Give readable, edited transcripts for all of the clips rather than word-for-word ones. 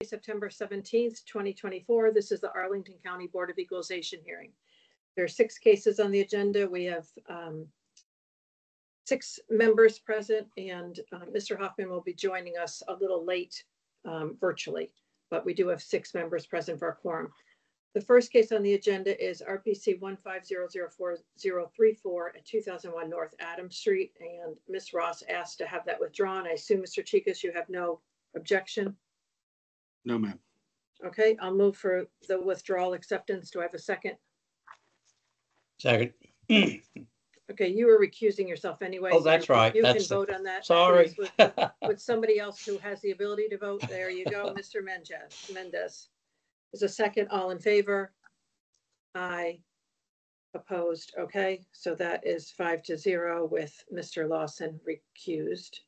September 17th, 2024. This is the Arlington County Board of Equalization hearing. There are 6 cases on the agenda. We have 6 members present, and Mr. Hoffman will be joining us a little late virtually, but we do have 6 members present for our quorum. The first case on the agenda is RPC 1504034 at 2001 North Adams Street, and Ms. Ross asked to have that withdrawn. I assume, Mr. Chikas, you have no objection? No, ma'am. Okay, I'll move for the withdrawal acceptance. Do I have a second? Second. Okay, you were recusing yourself anyway. Oh, that's right. You That's can vote on that. Sorry. With somebody else who has the ability to vote. There you go, Mr. Mendez. Is a second. All in favor? Aye. Opposed? Okay, so that is 5-0 with Mr. Lawson recused.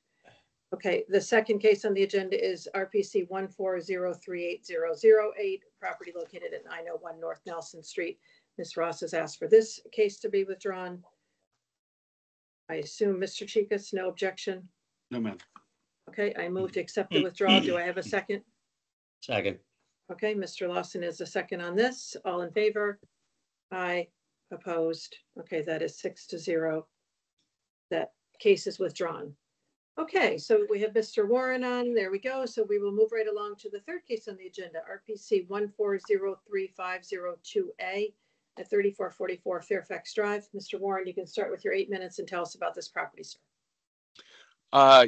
Okay, the second case on the agenda is RPC 1403808, property located at 901 North Nelson Street. Ms. Ross has asked for this case to be withdrawn. I assume, Mr. Chikas, no objection? No, ma'am. Okay, I move to accept the withdrawal. Do I have a second? Second. Okay, Mr. Lawson is a second on this. All in favor? Aye. Opposed? Okay, that is 6-0. That case is withdrawn. Okay, so we have Mr. Warren on. There we go. So we will move right along to the third case on the agenda, RPC 1403502A at 3444 Fairfax Drive. Mr. Warren, you can start with your 8 minutes and tell us about this property, sir.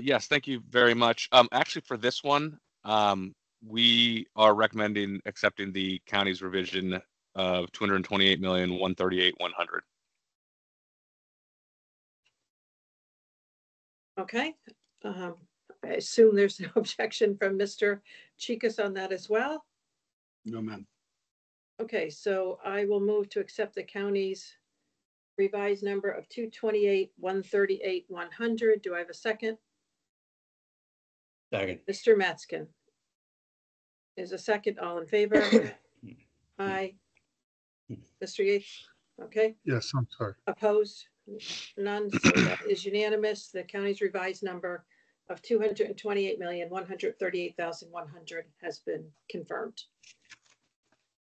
Yes, thank you very much. Actually, for this one, we are recommending accepting the county's revision of $228,138,100. Okay. I assume there's no objection from Mr. Chikas on that as well. No, ma'am. Okay, so I will move to accept the county's revised number of $228,138,100. Do I have a second? Second. Mr. Matzkin is a second. All in favor? Aye. Mr. Yates? Okay. Yes, I'm sorry. Opposed? None. So that is unanimous. The county's revised number of $228,138,100 has been confirmed.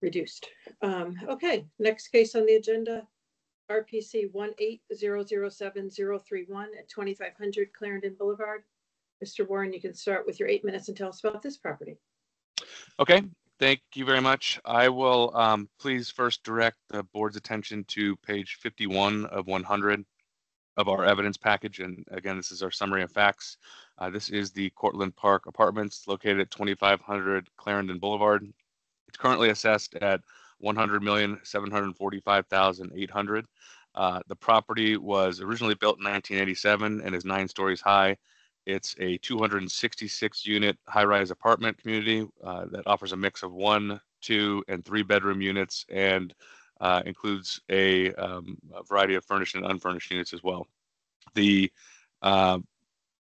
Reduced. Okay, next case on the agenda, RPC 1800731 at 2500 Clarendon Boulevard. Mr. Warren, you can start with your 8 minutes and tell us about this property. Okay, thank you very much. I will please first direct the board's attention to page 51 of 100 of our evidence package. And again, this is our summary of facts. This is the Cortlandt Park Apartments located at 2500 Clarendon Boulevard. It's currently assessed at $100,745,800. The property was originally built in 1987 and is 9 stories high. It's a 266 unit high-rise apartment community that offers a mix of 1, 2, and 3 bedroom units, and includes a variety of furnished and unfurnished units as well. The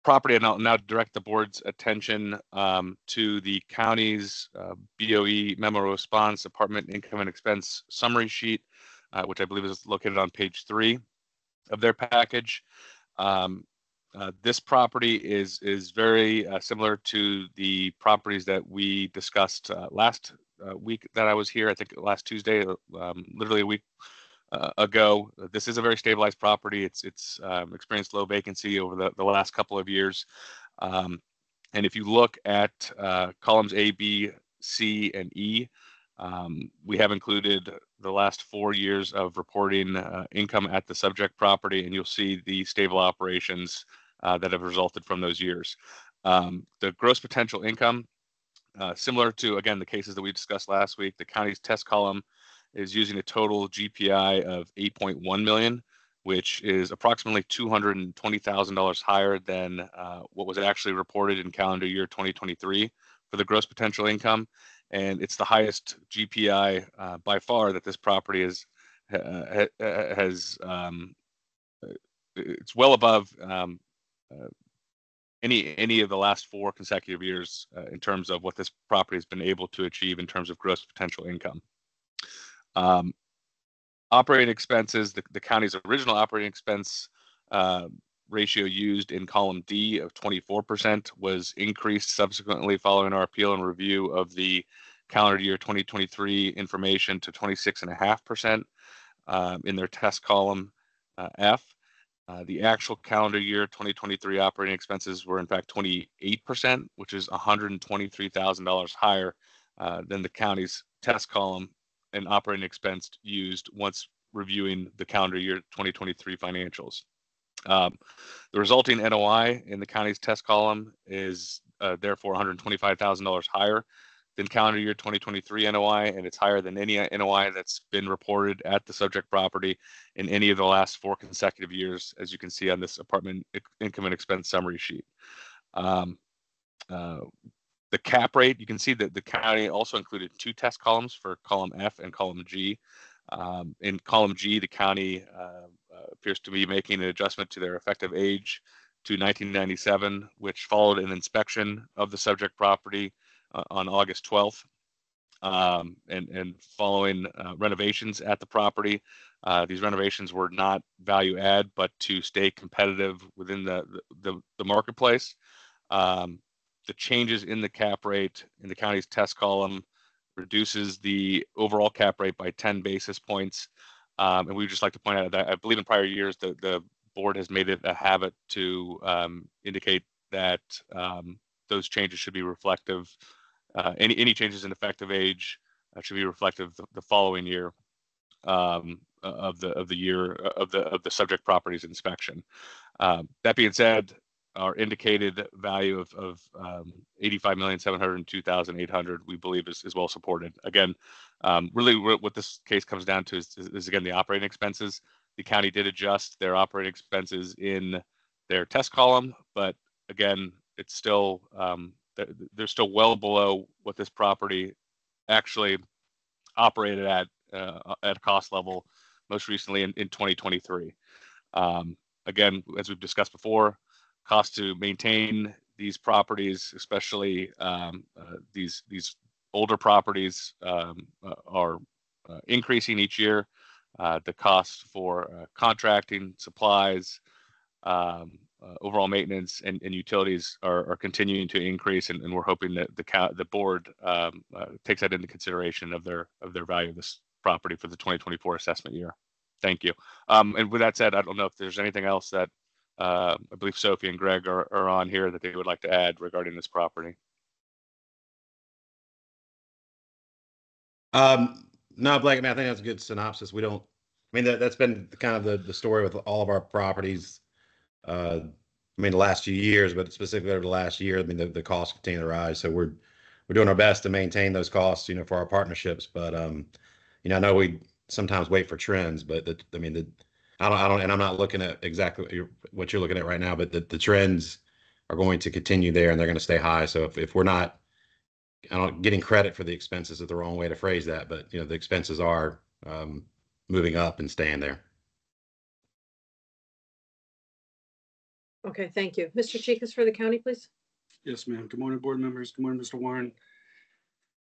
property, and I'll now direct the board's attention to the county's BOE memo response apartment income and expense summary sheet, which I believe is located on page 3 of their package. This property is very similar to the properties that we discussed last week that I was here, I think last Tuesday, literally a week ago. This is a very stabilized property. It's experienced low vacancy over the last couple of years. And if you look at columns A, B, C, and E, we have included the last 4 years of reporting income at the subject property, and you'll see the stable operations that have resulted from those years. The gross potential income, similar to, again, the cases that we discussed last week, the county's test column is using a total GPI of 8.1 million, which is approximately $220,000 higher than what was actually reported in calendar year 2023 for the gross potential income. And it's the highest GPI by far that this property has it's well above any of the last 4 consecutive years in terms of what this property has been able to achieve in terms of gross potential income. Operating expenses, the county's original operating expense ratio used in column D of 24% was increased subsequently following our appeal and review of the calendar year 2023 information to 26.5% in their test column F. The actual calendar year 2023 operating expenses were in fact 28%, which is $123,000 higher than the county's test column and operating expense used once reviewing the calendar year 2023 financials. The resulting NOI in the county's test column is therefore $125,000 higher than calendar year 2023 NOI, and it's higher than any NOI that's been reported at the subject property in any of the last 4 consecutive years, as you can see on this apartment income and expense summary sheet. The cap rate, you can see that the county also included 2 test columns for column F and column G. In column G, the county appears to be making an adjustment to their effective age to 1997, which followed an inspection of the subject property on August 12th. And following renovations at the property, these renovations were not value add, but to stay competitive within the marketplace. The changes in the cap rate in the county's test column reduces the overall cap rate by 10 basis points. And we'd just like to point out that I believe in prior years, the board has made it a habit to indicate that those changes should be reflective. Any changes in effective age should be reflective the following year of the subject property's inspection. That being said, our indicated value of $85,702,800 we believe is well supported. Again, really what this case comes down to is again the operating expenses. The county did adjust their operating expenses in their test column, but again, it's still they're still well below what this property actually operated at a cost level most recently in 2023. Again, as we've discussed before, costs to maintain these properties, especially these older properties, are increasing each year. The cost for contracting, supplies, overall maintenance, and utilities are continuing to increase, and we're hoping that the board takes that into consideration of their value of this property for the 2024 assessment year. Thank you. And with that said, I don't know if there's anything else that I believe Sophie and Greg are on here that they would like to add regarding this property. No, Blake, I mean, I think that's a good synopsis. We don't, I mean, that's been kind of the story with all of our properties. I mean, the last few years, but specifically over the last year, I mean, the costs continue to rise. So we're doing our best to maintain those costs, you know, for our partnerships. But, you know, I know we sometimes wait for trends, but I mean, I don't, and I'm not looking at exactly what you're looking at right now, but the trends are going to continue there and they're going to stay high. So if we're not, I don't getting credit for the expenses is the wrong way to phrase that, but you know, the expenses are moving up and staying there. Okay, thank you. Mr. Chikas for the county, please. Yes, ma'am. Good morning, board members. Good morning, Mr. Warren.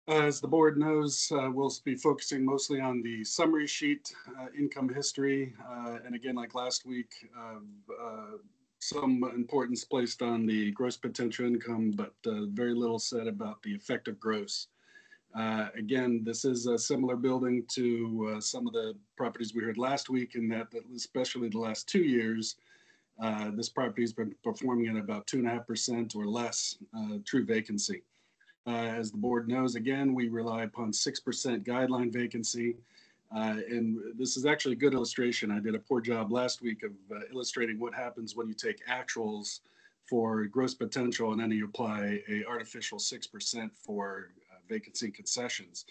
As the board knows, we'll be focusing mostly on the summary sheet, income history, and again, like last week, some importance placed on the gross potential income, but very little said about the effective gross. Again, this is a similar building to some of the properties we heard last week, in that especially the last 2 years, this property has been performing at about 2.5% or less true vacancy. As the board knows, again, we rely upon 6% guideline vacancy. And this is actually a good illustration. I did a poor job last week of illustrating what happens when you take actuals for gross potential and then you apply a artificial 6% for vacancy concessions.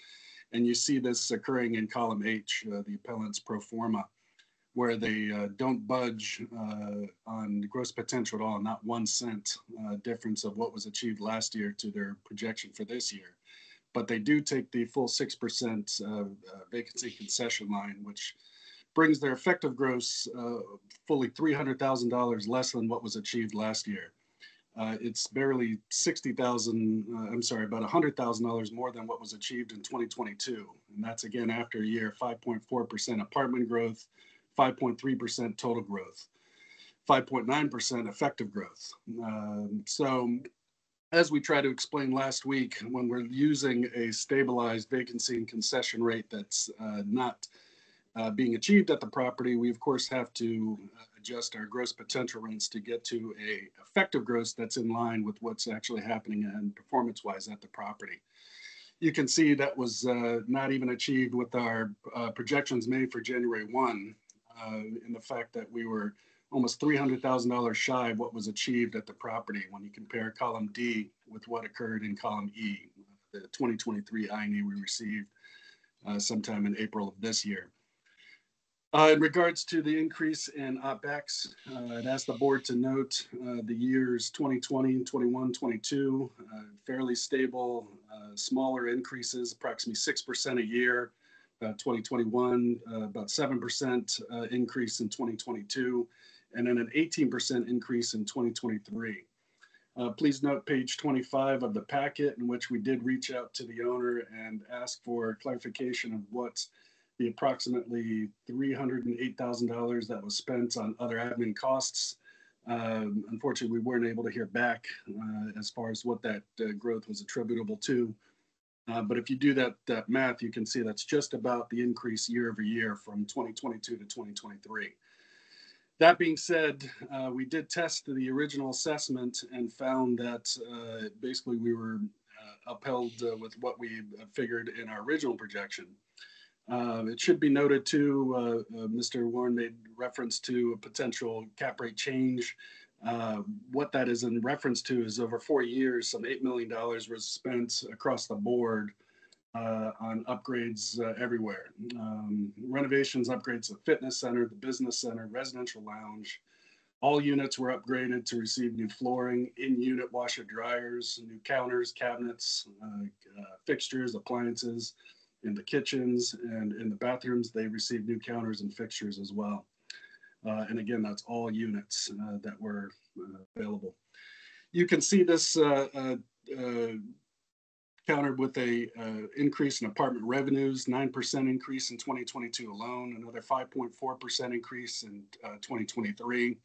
And you see this occurring in column H, the appellant's pro forma, where they don't budge on gross potential at all, not 1 cent difference of what was achieved last year to their projection for this year. But they do take the full 6% vacancy concession line, which brings their effective gross fully $300,000 less than what was achieved last year. It's barely $60,000, I'm sorry, about $100,000 more than what was achieved in 2022. And that's again after a year, 5.4% apartment growth, 5.3% total growth. 5.9% effective growth. So as we tried to explain last week, when we're using a stabilized vacancy and concession rate that's not being achieved at the property, we of course have to adjust our gross potential rents to get to a effective gross that's in line with what's actually happening and performance-wise at the property. You can see that was not even achieved with our projections made for January 1, in the fact that we were almost $300,000 shy of what was achieved at the property when you compare column D with what occurred in column E, the 2023 INE we received sometime in April of this year. In regards to the increase in OpEx, I'd ask the board to note the years 2020, 21, 22, fairly stable, smaller increases, approximately 6% a year. 2021, about 7% increase in 2022, and then an 18% increase in 2023. Please note page 25 of the packet, in which we did reach out to the owner and ask for clarification of what's the approximately $308,000 that was spent on other admin costs. Unfortunately, we weren't able to hear back as far as what that growth was attributable to. But if you do that math, you can see that's just about the increase year over year from 2022 to 2023. That being said, we did test the original assessment and found that basically we were upheld with what we figured in our original projection. It should be noted too, Mr. Warren made reference to a potential cap rate change. What that is in reference to is over 4 years, some $8 million was spent across the board on upgrades everywhere. Renovations, upgrades to the fitness center, the business center, residential lounge. All units were upgraded to receive new flooring, in-unit washer dryers, new counters, cabinets, fixtures, appliances. In the kitchens and in the bathrooms, they received new counters and fixtures as well. And again, that's all units that were available. You can see this countered with a increase in apartment revenues, 9% increase in 2022 alone, another 5.4% increase in 2023.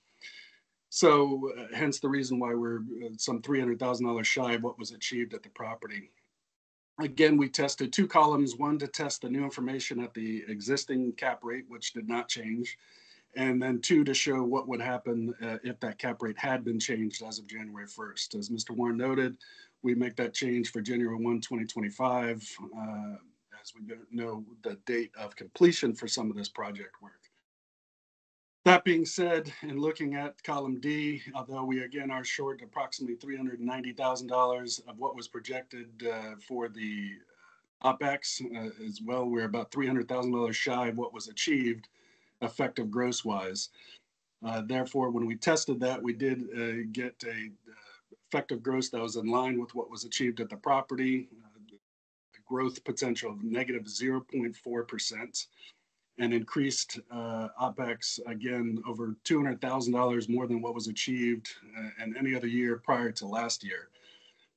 So hence the reason why we're some $300,000 shy of what was achieved at the property. Again, we tested 2 columns, one to test the new information at the existing cap rate, which did not change, and then 2 to show what would happen if that cap rate had been changed as of January 1st. As Mr. Warren noted, we make that change for January 1, 2025, as we know the date of completion for some of this project work. That being said, in looking at column D, although we again are short approximately $390,000 of what was projected for the OpEx as well, we're about $300,000 shy of what was achieved effective gross wise. Therefore, when we tested that, we did get a effective gross that was in line with what was achieved at the property, a growth potential of negative 0.4%. And increased OpEx, again, over $200,000 more than what was achieved in any other year prior to last year.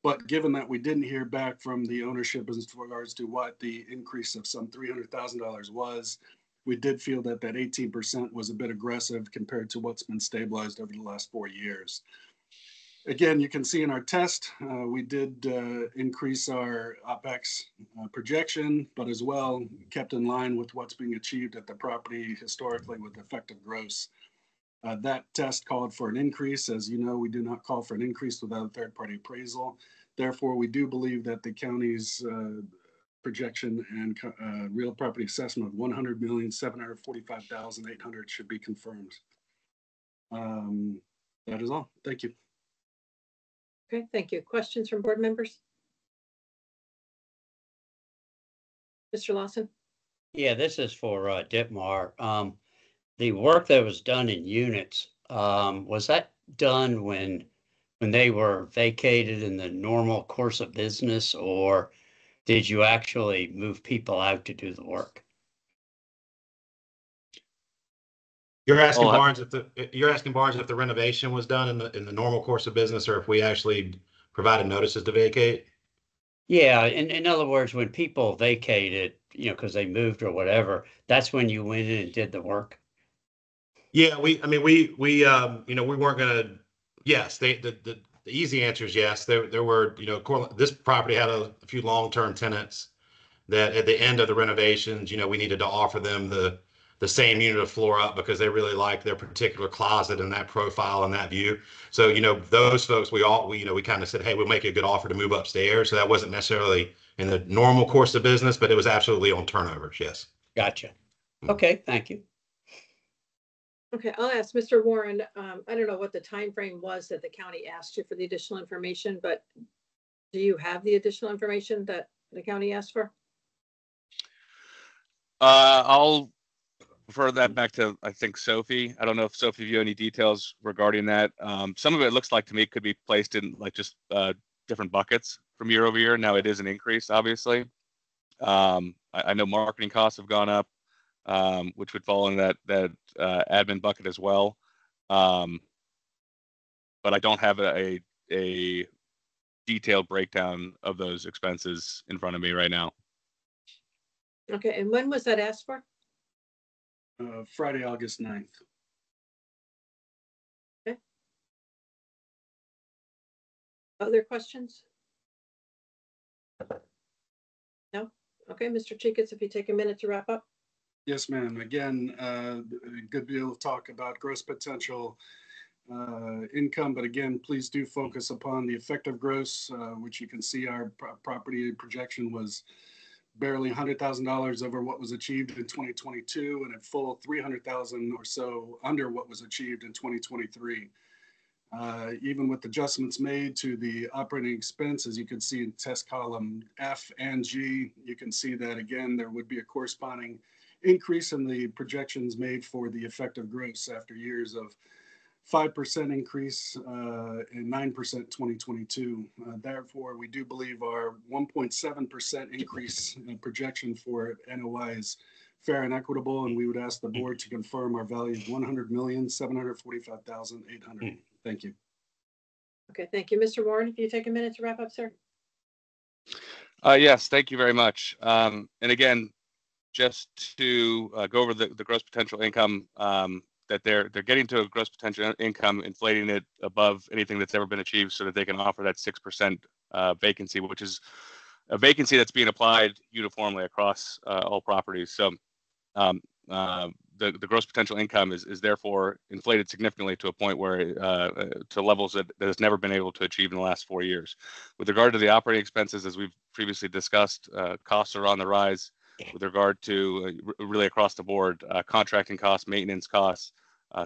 But given that we didn't hear back from the ownership as regards to what the increase of some $300,000 was, we did feel that that 18% was a bit aggressive compared to what's been stabilized over the last 4 years. Again, you can see in our test, we did increase our OpEx projection, but as well kept in line with what's being achieved at the property historically with effective gross. That test called for an increase. As you know, we do not call for an increase without a third-party appraisal. Therefore, we do believe that the county's projection and real property assessment of $100,745,800 should be confirmed. That is all. Thank you. Okay, thank you. Questions from board members? Mr. Lawson? Yeah, this is for Ditmar. The work that was done in units, was that done when they were vacated in the normal course of business, or did you actually move people out to do the work? You're asking Barnes if the renovation was done in the normal course of business, or if we actually provided notices to vacate? Yeah, in other words, when people vacated, because they moved or whatever, that's when you went in and did the work. Yeah, I mean, you know, we weren't gonna, yes, the easy answer is yes. There were, you know, this property had a few long-term tenants that at the end of the renovations, you know, we needed to offer them the same unit of floor up because they really liked their particular closet and that profile and that view. So, you know, those folks, you know, we kind of said, hey, we'll make you a good offer to move upstairs. So that wasn't necessarily in the normal course of business, but it was absolutely on turnovers. Yes. Gotcha. Okay, thank you. Okay, I'll ask Mr. Warren. I don't know what the time frame was that the county asked you for the additional information, but do you have the additional information that the county asked for? I'll refer that back to, I think, Sophie. I don't know if Sophie, you have any details regarding that. Some of it looks like to me could be placed in like just different buckets from year over year. Now it is an increase, obviously. I know marketing costs have gone up, which would fall in that admin bucket as well. But I don't have a detailed breakdown of those expenses in front of me right now. Okay, and when was that asked for? Friday, August 9th. Okay. Other questions? No? Okay, Mr. Cheeketts, if you take a minute to wrap up. Yes, ma'am. Again, a good deal of talk about gross potential income, but again, please do focus upon the effective gross, which you can see our property projection was barely $100,000 over what was achieved in 2022 and a full 300,000 or so under what was achieved in 2023. Even with adjustments made to the operating expense, as you can see in test column F and G, you can see that again, there would be a corresponding increase in the projections made for the effective gross after years of 5% increase and 9% 2022. Therefore, we do believe our 1.7% increase in projection for NOI is fair and equitable, and we would ask the board to confirm our value of $100,745,800. Thank you. Okay, thank you. Mr. Warren, if you take a minute to wrap up, sir. Yes, thank you very much. And again, just to go over the gross potential income, that they're getting to a gross potential income, inflating it above anything that's ever been achieved so that they can offer that 6% vacancy, which is a vacancy that's being applied uniformly across all properties. So the gross potential income is therefore inflated significantly to a point where to levels that has never been able to achieve in the last 4 years. With regard to the operating expenses, as we've previously discussed, costs are on the rise with regard to really across the board, contracting costs, maintenance costs,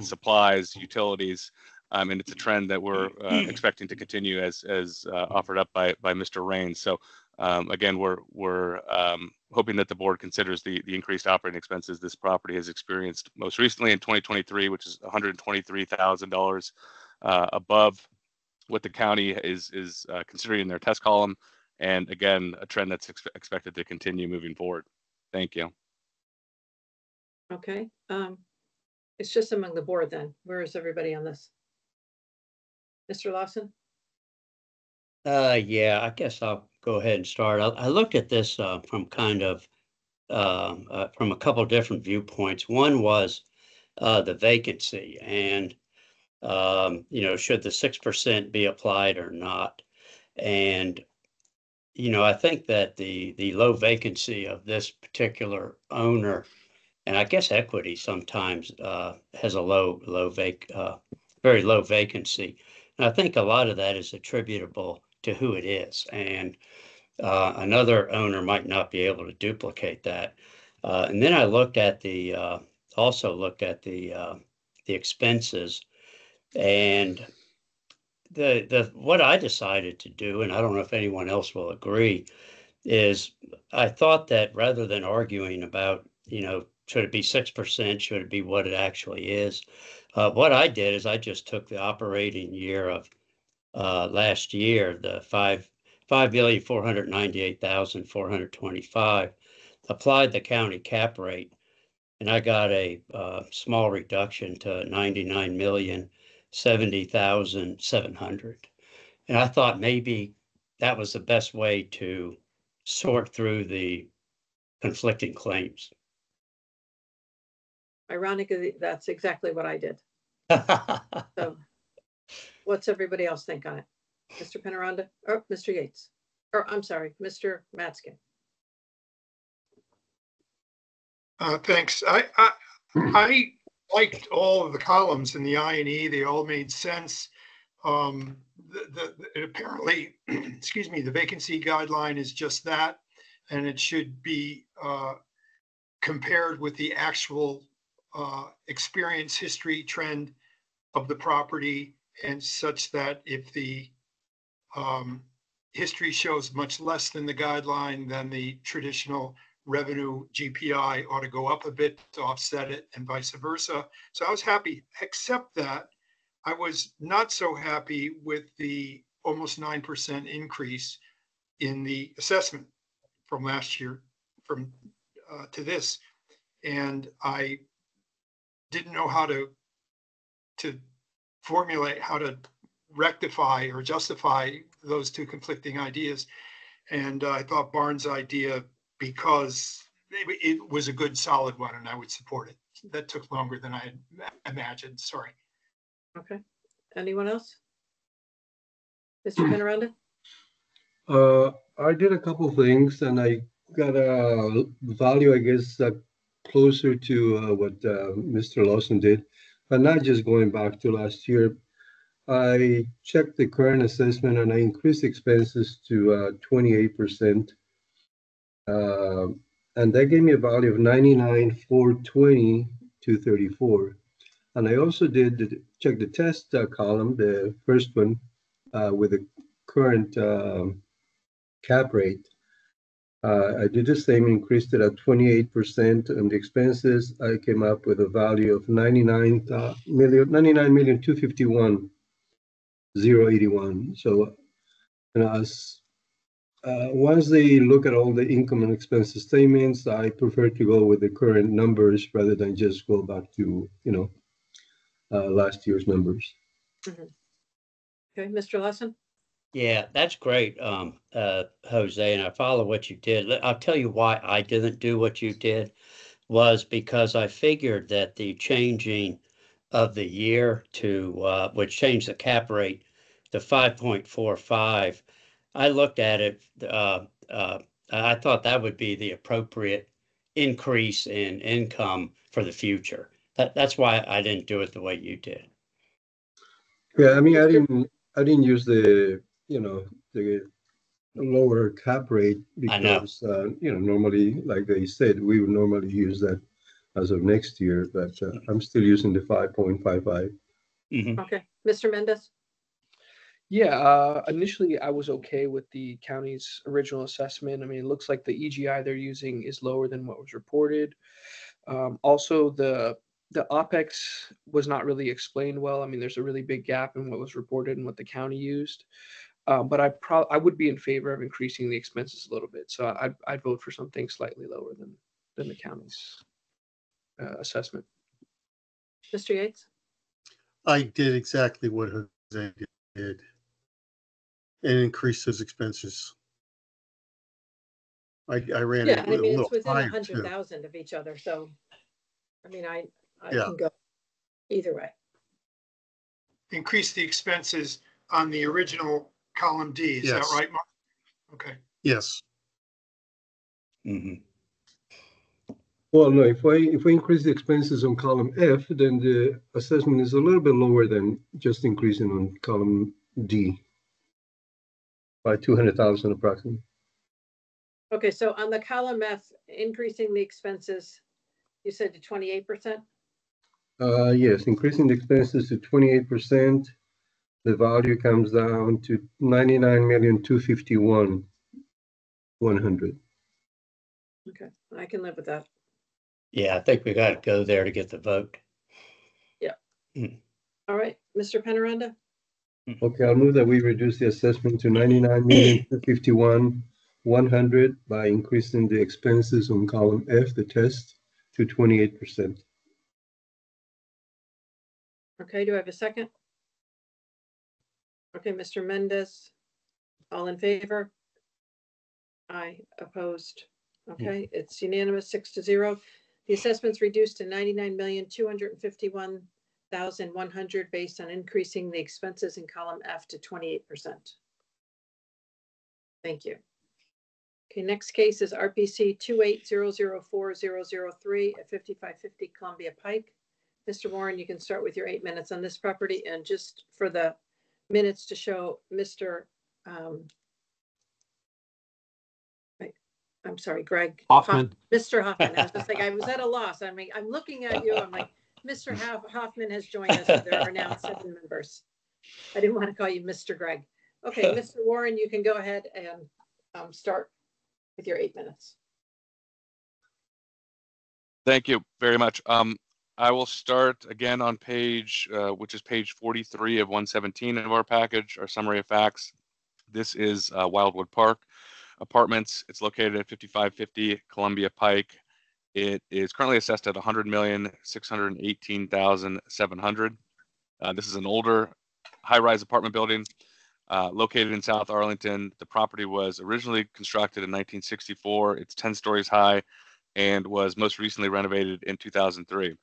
supplies, utilities, and it's a trend that we're expecting to continue as offered up by Mr. Raines. So again, we're hoping that the board considers the increased operating expenses this property has experienced most recently in 2023, which is $123,000 above what the county is considering in their test column, and again, a trend that's expected to continue moving forward. Thank you. Okay, it's just among the board then. Where is everybody on this? Mr. Lawson? Yeah, I guess I'll go ahead and start. I looked at this from kind of from a couple different viewpoints. One was the vacancy, and you know, should the 6% be applied or not? And you know, I think that the low vacancy of this particular owner, and I guess equity sometimes has a very low vacancy. And I think a lot of that is attributable to who it is. And another owner might not be able to duplicate that. And then I looked at also looked at the expenses, and what I decided to do, and I don't know if anyone else will agree, is I thought that rather than arguing about, you know, should it be 6%, should it be what it actually is, what I did is I just took the operating year of last year, the 5,498,425, applied the county cap rate, and I got a small reduction to 99,070,700. And I thought maybe that was the best way to sort through the conflicting claims. Ironically, that's exactly what I did. So what's everybody else think on it? Mr. Penaranda, or Mr. Yates, or I'm sorry, Mr. Matskin. Thanks. I liked all of the columns in the I&E. They all made sense. Apparently, excuse me, the vacancy guideline is just that, and it should be compared with the actual experience, history, trend of the property, and such that if the history shows much less than the guideline, then the traditional revenue GPI ought to go up a bit to offset it, and vice versa. So I was happy, except that I was not so happy with the almost 9% increase in the assessment from last year to this. And I didn't know how to formulate how to rectify or justify those two conflicting ideas. And I thought Barnes' idea, because it was a good solid one and I would support it. That took longer than I had imagined. Sorry. Okay. Anyone else? Mr. Penaranda? I did a couple things and I got a value, I guess, closer to what Mr. Lawson did, but not just going back to last year. I checked the current assessment and I increased expenses to 28%. And that gave me a value of 99,420 to 34. And I also did check the test column, the first one, with the current cap rate. I did the same, increased it at 28%, and the expenses, I came up with a value of 99,251,081. So, as once they look at all the income and expenses statements, I prefer to go with the current numbers rather than just go back to, last year's numbers. Mm-hmm. Okay, Mr. Lawson? Yeah, that's great, Jose, and I follow what you did. I'll tell you why I didn't do what you did was because I figured that the changing of the year to, which changed the cap rate to 5.45. I looked at it, I thought that would be the appropriate increase in income for the future. That's why I didn't do it the way you did. Yeah, I mean, I didn't use the lower cap rate because normally, like they said, we would normally use that as of next year, but I'm still using the 5.55. Mm-hmm. Okay, Mr. Mendez? Yeah, initially I was okay with the county's original assessment. I mean, it looks like the EGI they're using is lower than what was reported. Also, the OPEX was not really explained well. I mean, there's a really big gap in what was reported and what the county used. But I would be in favor of increasing the expenses a little bit. So I'd vote for something slightly lower than the county's assessment. Mr. Yates? I did exactly what Jose did and increased his expenses. I ran Yeah, it I a mean, little it's within higher 100,000 of each other. So, I mean, I Yeah. can go either way. Increase the expenses on the original column D. Is Yes. that right, Mark? Okay. Yes. Mm-hmm. Well, no, if we increase the expenses on column F, then the assessment is a little bit lower than just increasing on column D by 200,000 approximately. Okay, so on the column F, increasing the expenses, you said to 28%? Yes, increasing the expenses to 28%. The value comes down to 99,251,100. Okay, I can live with that. Yeah, I think we got to go there to get the vote. Yeah. Mm. All right, Mr. Penaranda? Okay, I'll move that we reduce the assessment to 99,251,100 by increasing the expenses on column F, the test, to 28%. Okay, do I have a second? Okay, Mr. Mendez, all in favor? Aye, opposed. Okay, it's unanimous, 6-0. The assessment's reduced to 99,251,100 based on increasing the expenses in column F to 28%. Thank you. Okay, next case is RPC 28004-003 at 5550 Columbia Pike. Mr. Warren, you can start with your 8 minutes on this property, and just for the minutes to show Mr. I'm sorry, Greg Hoffman. Mr. Hoffman. I was just like, I was at a loss. I'm looking at you. I'm like, Mr. Hoffman has joined us. So there are now 7 members. I didn't want to call you Mr. Greg. Okay, Mr. Warren, you can go ahead and start with your 8 minutes. Thank you very much. I will start again on page, which is page 43 of 117 of our package, our summary of facts. This is Wildwood Park Apartments. It's located at 5550 Columbia Pike. It is currently assessed at $100,618,700. This is an older high-rise apartment building located in South Arlington. The property was originally constructed in 1964. It's 10 stories high and was most recently renovated in 2003. It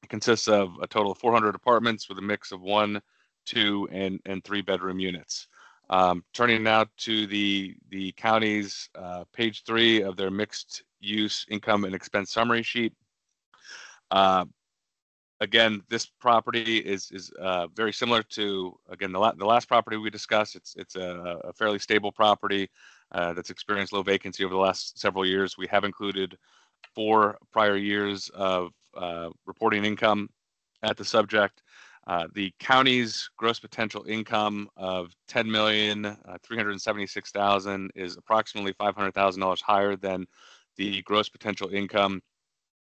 consists of a total of 400 apartments with a mix of 1, 2, and 3 bedroom units. Turning now to the county's page 3 of their mixed use income and expense summary sheet. Again, this property is very similar to, again, the last property we discussed. It's a fairly stable property that's experienced low vacancy over the last several years. We have included 4 prior years of reporting income at the subject. The county's gross potential income of $10,376,000 is approximately $500,000 higher than the gross potential income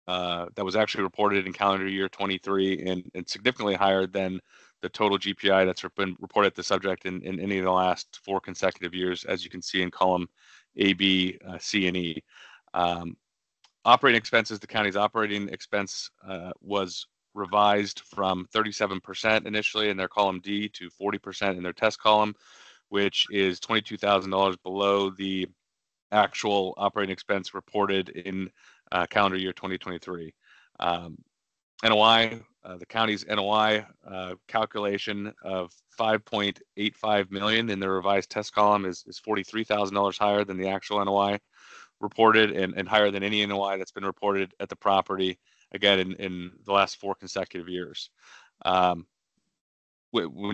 that was actually reported in calendar year 23, and significantly higher than the total GPI that's been reported at the subject in any of the last 4 consecutive years, as you can see in column A, B, C, and E. Operating expenses, the county's operating expense was revised from 37% initially in their column D to 40% in their test column, which is $22,000 below the actual operating expense reported in calendar year 2023. NOI, the county's NOI calculation of $5.85 million in their revised test column is $43,000 higher than the actual NOI reported, and higher than any NOI that's been reported at the property, again, in the last 4 consecutive years. When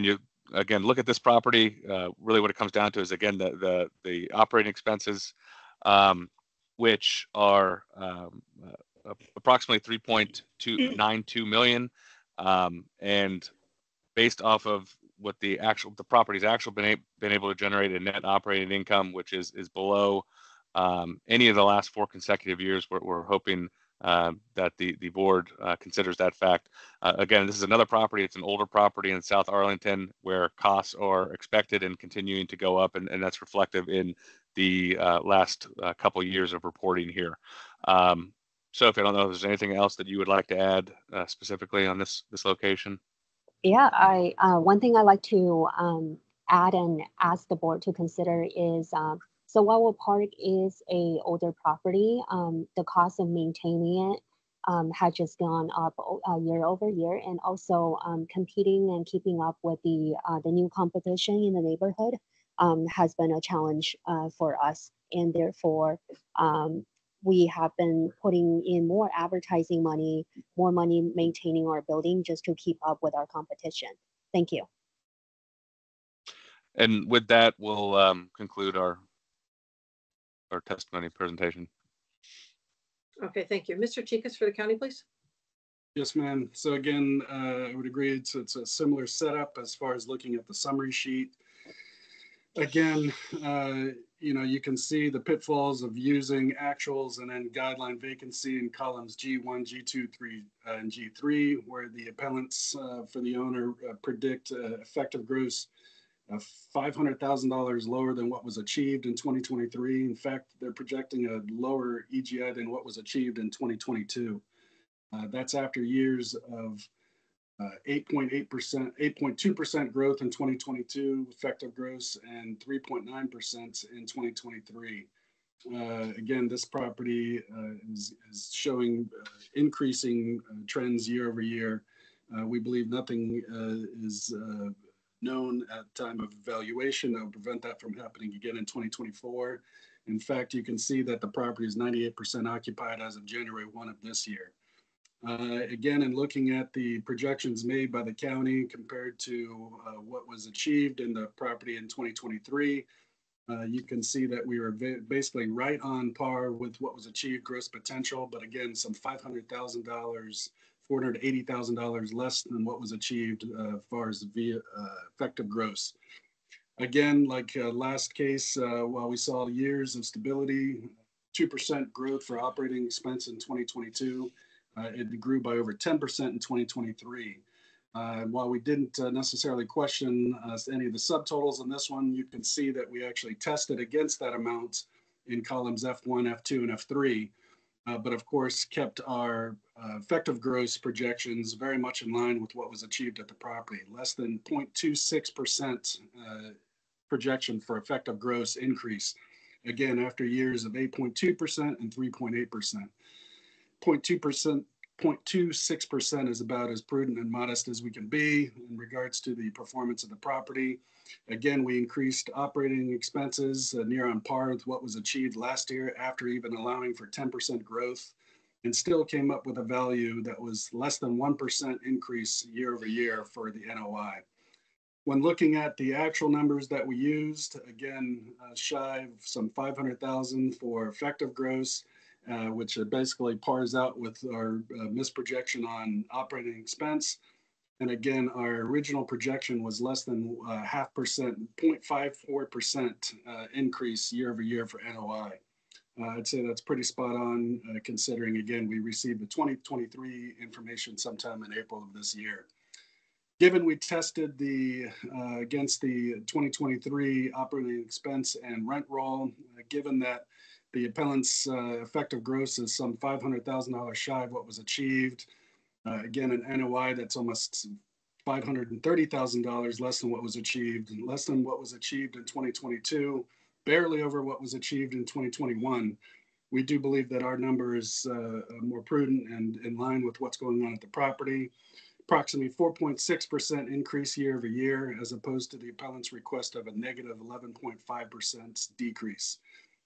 you, again, look at this property, really what it comes down to is, again, the operating expenses, which are approximately $3.92 million, and based off of what the property's been able to generate a net operating income, which is below any of the last 4 consecutive years. We're hoping that the board considers that fact. Again, this is another property. It's an older property in South Arlington where costs are expected and continuing to go up, and that's reflective in the last couple of years of reporting here. Sophie, I don't know if there's anything else that you would like to add specifically on this location. Yeah, one thing I'd like to add and ask the board to consider is, so Wildwood Park is a older property. The cost of maintaining it had just gone up year over year, and also competing and keeping up with the new competition in the neighborhood has been a challenge for us, and therefore we have been putting in more advertising money, more money maintaining our building just to keep up with our competition. Thank you. And with that, we'll conclude our testimony presentation. Okay, thank you. Mr. Chicas for the county, please. Yes, ma'am. So again, I would agree it's a similar setup as far as looking at the summary sheet. Again, you can see the pitfalls of using actuals and then guideline vacancy in columns G1, G2, 3, and G3, where the appellants for the owner predict effective gross $500,000 lower than what was achieved in 2023. In fact, they're projecting a lower EGI than what was achieved in 2022. That's after years of 8.2% growth in 2022 effective gross and 3.9% in 2023. Again, this property is showing increasing trends year over year. We believe nothing is known at time of evaluation that will prevent that from happening again in 2024. In fact, you can see that the property is 98% occupied as of January 1 of this year. Again, in looking at the projections made by the county compared to what was achieved in the property in 2023, you can see that we were basically right on par with what was achieved gross potential, but again, some $500,000, $480,000 less than what was achieved as far as the effective gross. Again, like last case, while we saw years of stability, 2% growth for operating expense in 2022, it grew by over 10% in 2023. While we didn't necessarily question any of the subtotals in this one, you can see that we actually tested against that amount in columns F1, F2, and F3, but of course kept our effective gross projections very much in line with what was achieved at the property, less than 0.26% projection for effective gross increase. Again, after years of 8.2% and 3.8%. 0.26% is about as prudent and modest as we can be in regards to the performance of the property. Again, we increased operating expenses near on par with what was achieved last year after even allowing for 10% growth, and still came up with a value that was less than 1% increase year over year for the NOI. When looking at the actual numbers that we used, again, shy of some 500,000 for effective gross, which basically pars out with our misprojection on operating expense. And again, our original projection was less than 0.54% increase year over year for NOI. I'd say that's pretty spot on, considering, again, we received the 2023 information sometime in April of this year. Given we tested against the 2023 operating expense and rent roll, given that the appellant's effective gross is some $500,000 shy of what was achieved, again, an NOI that's almost $530,000 less than what was achieved, and less than what was achieved in 2022, barely over what was achieved in 2021. We do believe that our number is more prudent and in line with what's going on at the property. Approximately 4.6% increase year over year, as opposed to the appellant's request of a negative 11.5% decrease.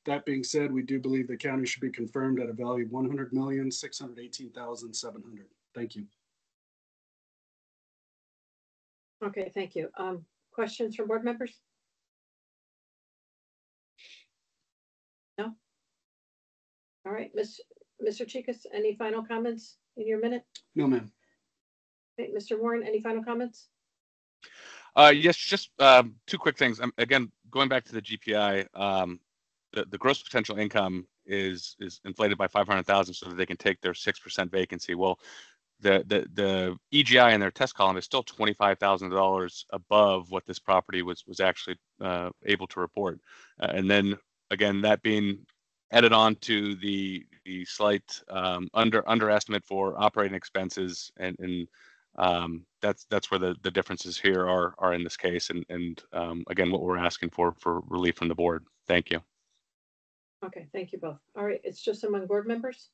That being said, we do believe the county should be confirmed at a value of $100,618,700. Thank you. Okay, thank you. Questions from board members? No? All right, Mr. Chicas, any final comments in your minute? No, ma'am. Okay, Mr. Warren, any final comments? Yes, just two quick things. Again, going back to the GPI, the gross potential income is inflated by 500,000 so that they can take their 6% vacancy. Well, the EGI in their test column is still $25,000 above what this property was actually able to report. And then again, that being added on to the slight underestimate for operating expenses, and that's where the differences here are in this case. And again, what we're asking for relief from the board. Thank you. Okay, thank you both. All right, it's just among board members.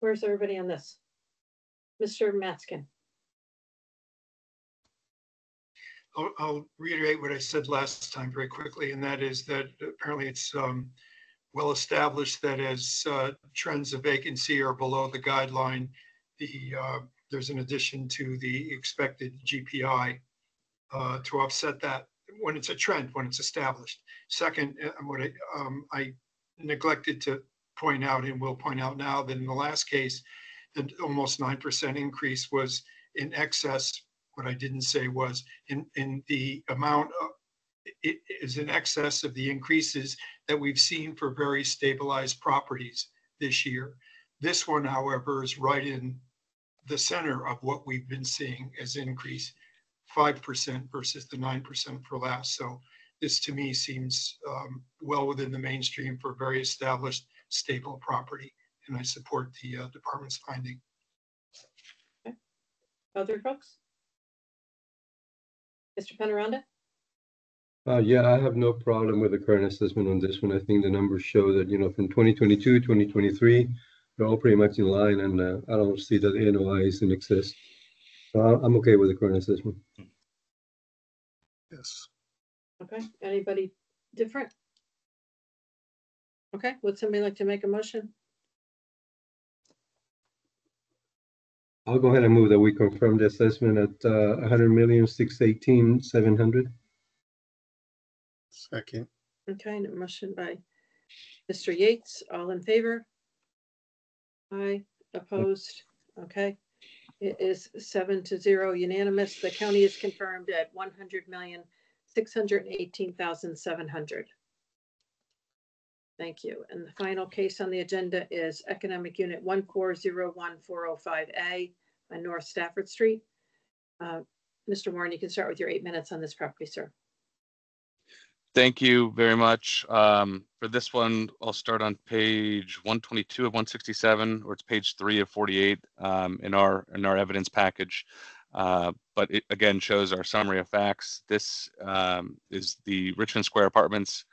Where's everybody on this? Mr. Matzkin. I'll reiterate what I said last time very quickly, and that is that apparently it's well established that as trends of vacancy are below the guideline, there's an addition to the expected GPI to offset that when it's a trend, when it's established. Second, what I neglected to point out, and will point out now, that in the last case, the almost 9% increase was in excess. What I didn't say was in the amount of, it is in excess of the increases that we've seen for very stabilized properties this year. This one, however, is right in the center of what we've been seeing as increase, 5% versus the 9% for last. So this to me seems well within the mainstream for very established, stable property. And I support the department's finding. Okay. Other folks? Mr. Penaranda? Yeah, I have no problem with the current assessment on this one. I think the numbers show that, from 2022, 2023, they're all pretty much in line, and I don't see that the NOI is in excess. So I'm okay with the current assessment. Yes. Okay, anybody different? Okay, would somebody like to make a motion? I'll go ahead and move that we confirm the assessment at 100,618,700. Second. Okay, and a motion by Mr. Yates, all in favor? Aye, opposed? Okay. It is 7-0 unanimous. The county is confirmed at 100,618,700. Thank you. And the final case on the agenda is Economic Unit 1401405A on North Stafford Street. Mr. Warren, you can start with your 8 minutes on this property, sir. Thank you very much. For this one, I'll start on page 122 of 167, or it's page 3 of 48 in our evidence package. But it again shows our summary of facts. This is the Richmond Square Apartments.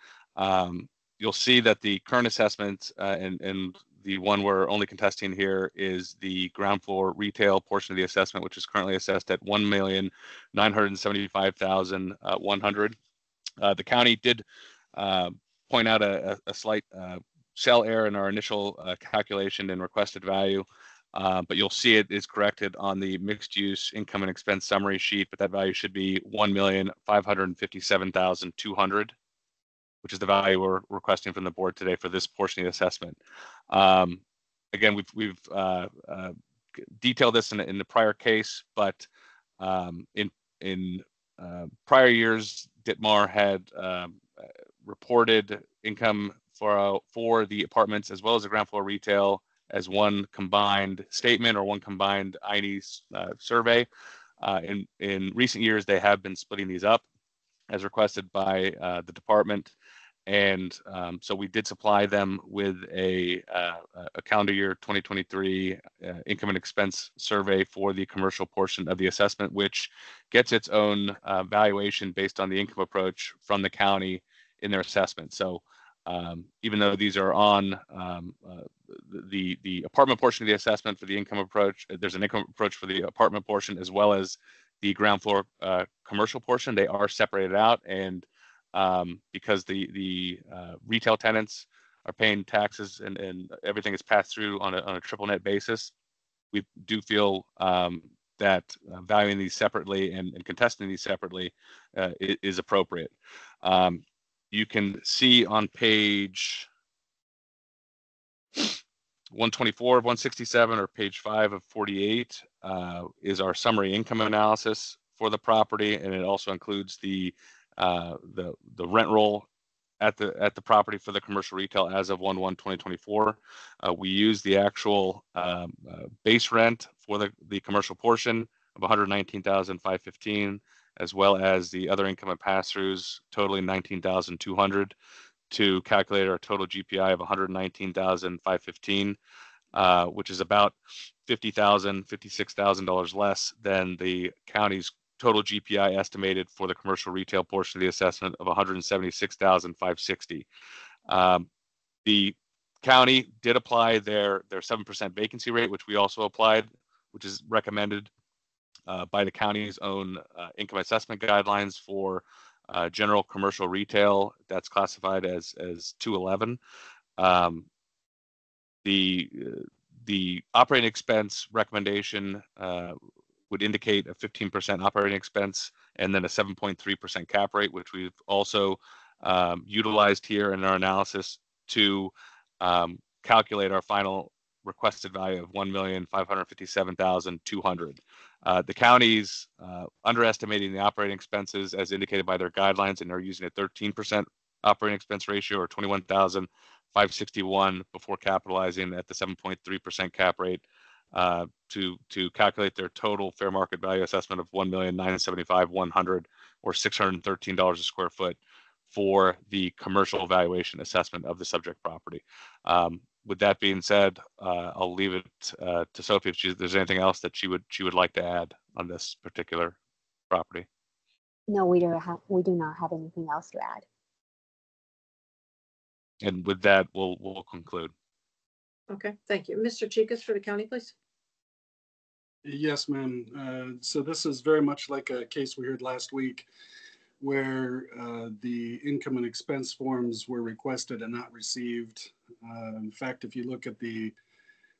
You'll see that the current assessment and the one we're only contesting here is the ground floor retail portion of the assessment, which is currently assessed at $1,975,100. The county did point out a slight cell error in our initial calculation and requested value, but you'll see it is corrected on the mixed use income and expense summary sheet, but that value should be $1,557,200, which is the value we're requesting from the board today for this portion of the assessment. Again, we've detailed this in the prior case, but in prior years, Ditmar had reported income for the apartments as well as the ground floor retail as one combined statement or one combined INE survey. In recent years, they have been splitting these up as requested by the department. And so we did supply them with a calendar year 2023 income and expense survey for the commercial portion of the assessment, which gets its own valuation based on the income approach from the county in their assessment. So even though these are on the apartment portion of the assessment for the income approach, there's an income approach for the apartment portion as well as the ground floor commercial portion. They are separated out, and because the retail tenants are paying taxes and everything is passed through on a triple net basis, we do feel that valuing these separately and contesting these separately is appropriate. You can see on page 124 of 167 or page 5 of 48 is our summary income analysis for the property, and it also includes the rent roll at the property for the commercial retail as of 1/1/2024. We use the actual base rent for the commercial portion of $119,515, as well as the other income and pass-throughs totaling $19,200 to calculate our total GPI of $119,515, which is about $56,000 less than the county's total GPI estimated for the commercial retail portion of the assessment of $176,560. The county did apply their 7% vacancy rate, which we also applied, which is recommended by the county's own income assessment guidelines for general commercial retail. That's classified as 211. The operating expense recommendation would indicate a 15% operating expense and then a 7.3% cap rate, which we've also utilized here in our analysis to calculate our final requested value of $1,557,200. The county's underestimating the operating expenses as indicated by their guidelines, and are using a 13% operating expense ratio or $21,561 before capitalizing at the 7.3% cap rate to calculate their total fair market value assessment of $1,975,100 or $613 a square foot for the commercial valuation assessment of the subject property. With that being said, I'll leave it to Sophie if there's anything else that she would like to add on this particular property. No, we do not have anything else to add. And with that, we'll conclude. Okay, thank you. Mr. Chikas for the county, please. Yes, ma'am. So this is very much like a case we heard last week where the income and expense forms were requested and not received. In fact, if you look at the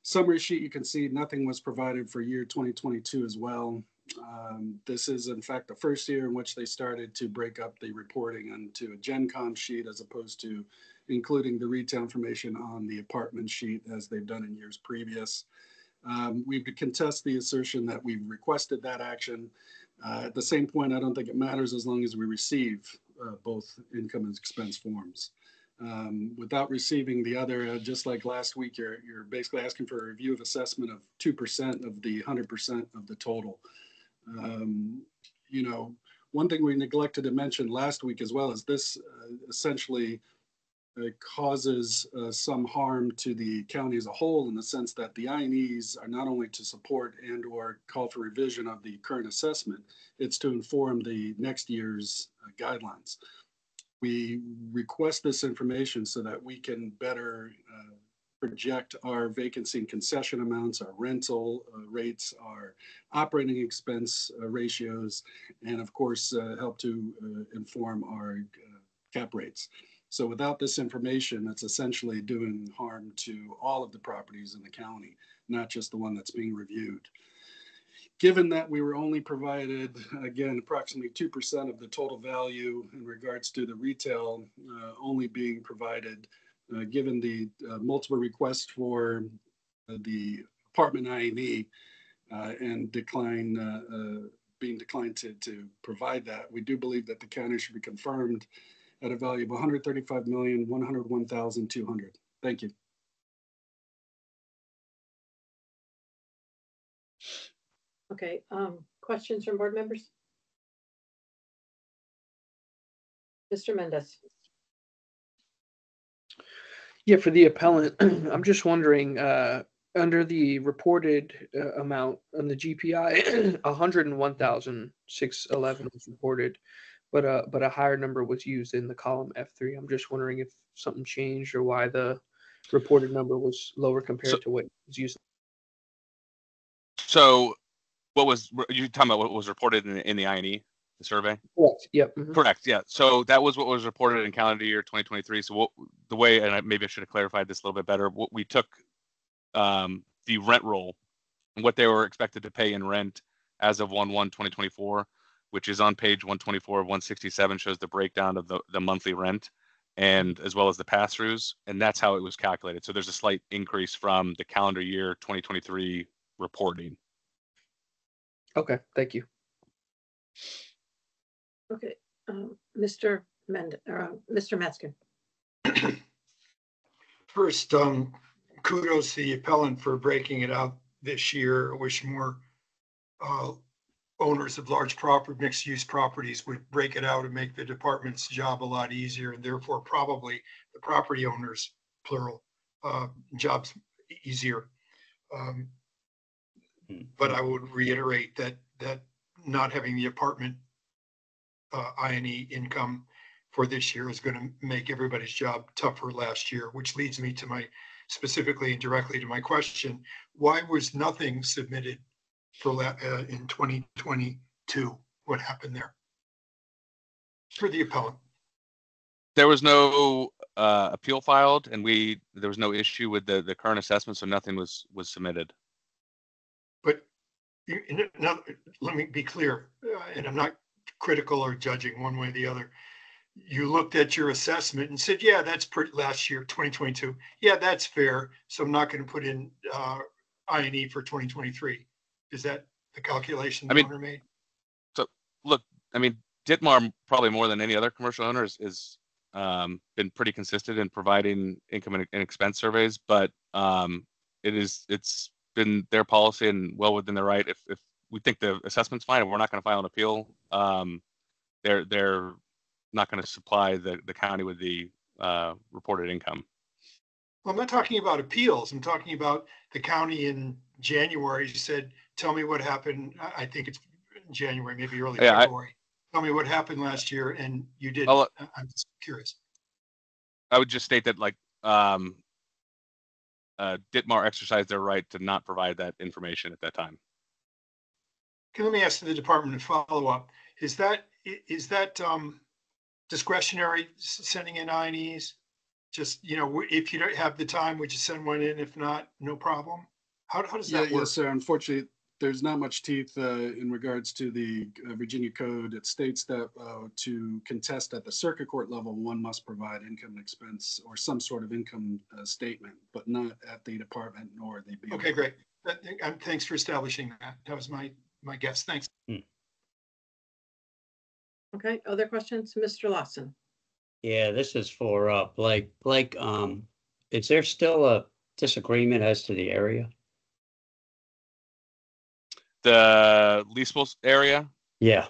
summary sheet, you can see nothing was provided for year 2022 as well. This is in fact the first year in which they started to break up the reporting into a GenCom sheet as opposed to including the retail information on the apartment sheet as they've done in years previous. We would contest the assertion that we've requested that action. At the same point, I don't think it matters as long as we receive both income and expense forms. Without receiving the other, just like last week, you're basically asking for a review of assessment of 2% of the 100% of the total. You know, one thing we neglected to mention last week as well is this essentially causes some harm to the county as a whole in the sense that the INEs are not only to support and or call for revision of the current assessment, it's to inform the next year's guidelines. We request this information so that we can better project our vacancy and concession amounts, our rental rates, our operating expense ratios, and of course help to inform our cap rates. So without this information, it's essentially doing harm to all of the properties in the county, not just the one that's being reviewed. Given that we were only provided, again, approximately 2% of the total value in regards to the retail only being provided, given the multiple requests for the apartment INE and being declined to provide that, we do believe that the county should be confirmed at a value of $135,101,200. Thank you. Okay, questions from board members? Mr. Mendez. Yeah, for the appellant, I'm just wondering, under the reported amount on the GPI, 101,611 was reported, but a higher number was used in the column F3. I'm just wondering if something changed or why the reported number was lower compared to what was used. So what was you talking about? What was reported in the INE, the survey? Correct. Yep. Mm-hmm. Correct. Yeah. So that was what was reported in calendar year 2023. So the way, and maybe I should have clarified this a little bit better. What we took the rent roll and what they were expected to pay in rent as of 1/1/2024, which is on page 124 of 167, shows the breakdown of the monthly rent and as well as the pass-throughs, and that's how it was calculated. So there's a slight increase from the calendar year 2023 reporting. Okay, thank you. Okay, Mr. Metzger. First, kudos to the appellant for breaking it out this year. I wish more owners of large mixed-use properties would break it out and make the department's job a lot easier, and therefore probably the property owners, plural, jobs easier. But I would reiterate that not having the apartment INE income for this year is going to make everybody's job tougher last year, which leads me to specifically and directly to my question: why was nothing submitted for in 2022? What happened there for the appellant? There was no appeal filed, and there was no issue with the current assessment, so nothing was submitted. But now, let me be clear, and I'm not critical or judging one way or the other. You looked at your assessment and said, yeah, that's pretty last year, 2022. Yeah, that's fair. So I'm not going to put in INE for 2023. Is that the calculation the owner made? So look, I mean, Ditmar, probably more than any other commercial owner, is been pretty consistent in providing income and expense surveys, but it's been their policy and well within their right. If we think the assessment's fine and we're not going to file an appeal, they're not going to supply the county with the reported income. Well, I'm not talking about appeals. I'm talking about the county in January said, tell me what happened. I think it's January, maybe early February. Tell me what happened last year and you did. I'll- I'm just curious. I would just state that like Ditmar exercised their right to not provide that information at that time. Okay, let me ask the department to follow up. Is that discretionary sending in INEs? Just, if you don't have the time, would you send one in? If not, no problem. How does that work? Yes, sir. Unfortunately, there's not much teeth in regards to the Virginia Code. It states that to contest at the circuit court level, one must provide income and expense or some sort of income statement, but not at the department nor the BOE. Okay, great. Thanks for establishing that. That was my guess. Thanks. Okay, other questions? Mr. Lawson? Yeah, this is for Blake. Blake, is there still a disagreement as to the area? The leaseable area. Yeah.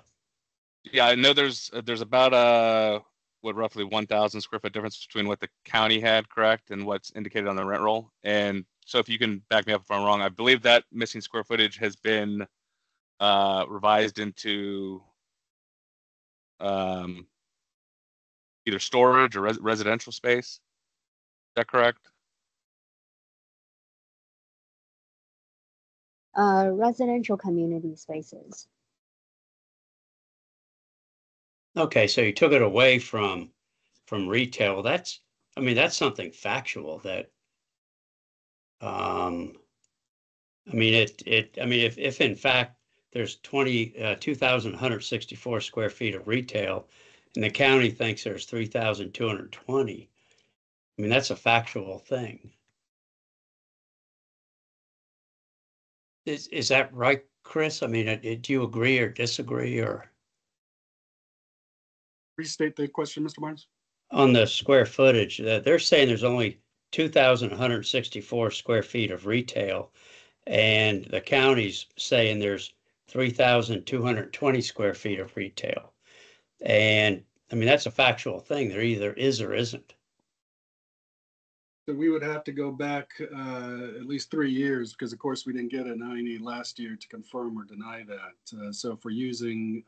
Yeah, I know there's about roughly 1,000 square foot difference between what the county had, correct, and what's indicated on the rent roll. And so if you can back me up if I'm wrong, I believe that missing square footage has been revised into either storage or residential space. Is that correct? Residential community spaces. Okay, so you took it away from retail. That's something factual that if in fact there's 2,164 square feet of retail and the county thinks there's 3,220, that's a factual thing. Is that right, Chris? Do you agree or disagree or? Restate the question, Mr. Barnes. On the square footage, they're saying there's only 2,164 square feet of retail, and the county's saying there's 3,220 square feet of retail. And that's a factual thing. There either is or isn't. So we would have to go back at least 3 years because, of course, we didn't get an INE last year to confirm or deny that. So if we're using